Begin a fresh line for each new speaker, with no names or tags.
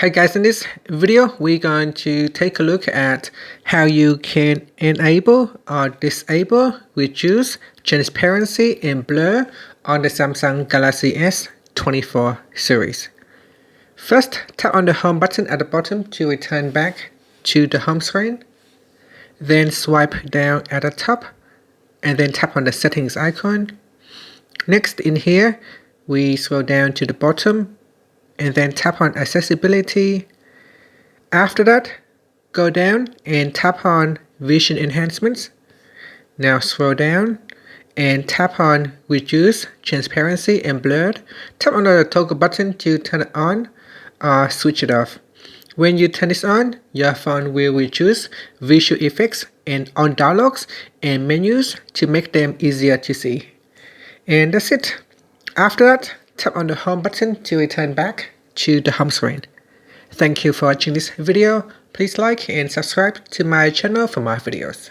Hi guys, in this video we're going to take a look at how you can enable or disable reduce transparency and blur on the Samsung Galaxy S24 series. First, tap on the home button at the bottom to return back to the home screen. Then swipe down at the top and then tap on the settings icon. Next, in here we scroll down to the bottom and then tap on accessibility. After that, go down and tap on vision enhancements. Now scroll down and tap on reduce transparency and blurred. Tap on the toggle button to turn it on or switch it off. When you turn this on, your phone will reduce visual effects and on dialogues and menus to make them easier to see. And that's it. After that, tap on the home button to return back to the home screen. Thank you for watching this video. Please like and subscribe to my channel for more videos.